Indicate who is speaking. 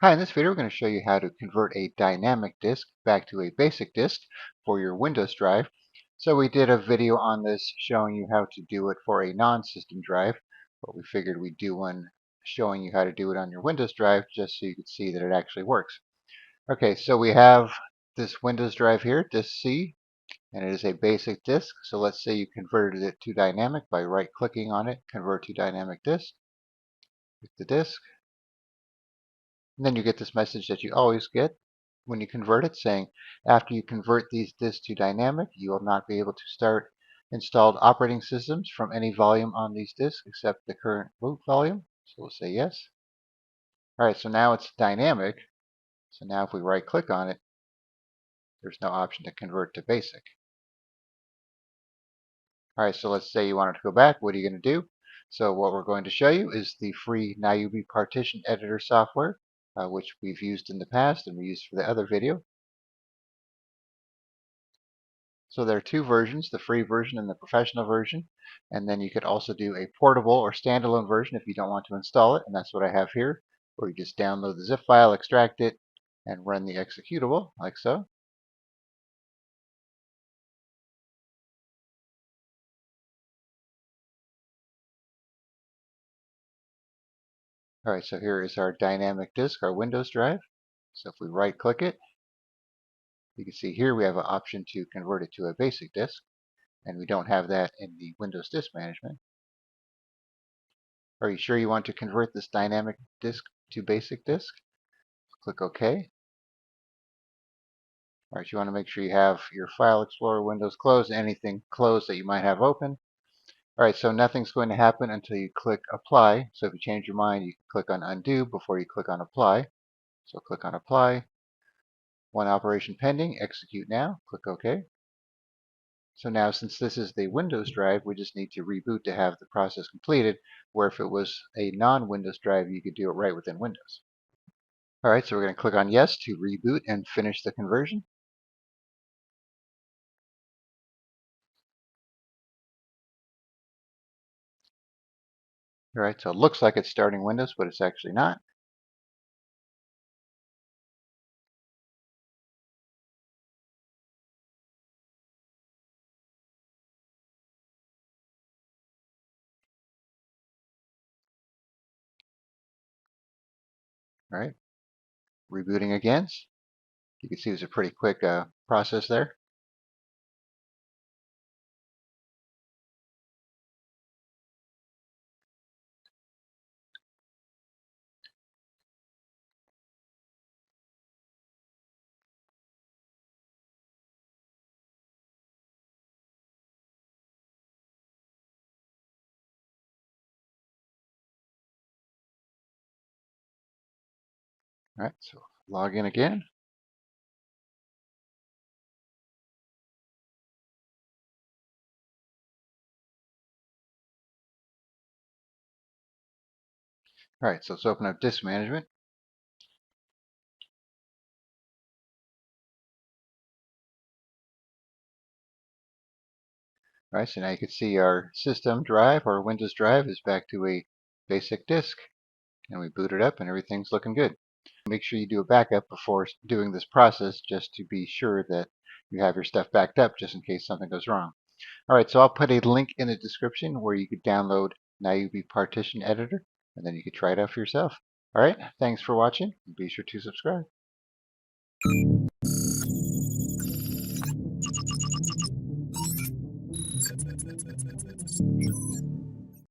Speaker 1: Hi, in this video we're going to show you how to convert a dynamic disk back to a basic disk for your Windows drive. So we did a video on this showing you how to do it for a non-system drive, but we figured we'd do one showing you how to do it on your Windows drive just so you could see that it actually works. Okay, so we have this Windows drive here, disk C, and it is a basic disk. So let's say you converted it to dynamic by right-clicking on it, convert to dynamic disk, click the disk. And then you get this message that you always get when you convert it saying, after you convert these disks to dynamic, you will not be able to start installed operating systems from any volume on these disks except the current boot volume. So we'll say yes. All right, so now it's dynamic. So now if we right click on it, there's no option to convert to basic. All right, so let's say you wanted to go back. What are you going to do? So what we're going to show you is the free NIUBI Partition Editor software, which we've used in the past and we used for the other video. So there are two versions, the free version and the professional version. And then you could also do a portable or standalone version if you don't want to install it. And that's what I have here, where you just download the zip file, extract it, and run the executable, like so. All right, so here is our dynamic disk, our Windows drive. So if we right click it, you can see here we have an option to convert it to a basic disk. And we don't have that in the Windows Disk Management. Are you sure you want to convert this dynamic disk to basic disk? Click OK. All right, you want to make sure you have your File Explorer windows closed, anything closed that you might have open. All right, so nothing's going to happen until you click Apply. So if you change your mind, you can click on Undo before you click on Apply. So click on Apply. One operation pending. Execute now. Click OK. So now, since this is the Windows drive, we just need to reboot to have the process completed, where if it was a non-Windows drive, you could do it right within Windows. All right, so we're going to click on Yes to reboot and finish the conversion. All right, so it looks like it's starting Windows, but it's actually not. All right, rebooting again. You can see it's a pretty quick process there. All right, so log in again. All right, so let's open up Disk Management. All right, so now you can see our system drive, our Windows drive, is back to a basic disk. And we boot it up and everything's looking good. Make sure you do a backup before doing this process just to be sure that you have your stuff backed up just in case something goes wrong. All right, so I'll put a link in the description where you could download NIUBI Partition Editor and then you could try it out for yourself. All right, thanks for watching. Be sure to subscribe.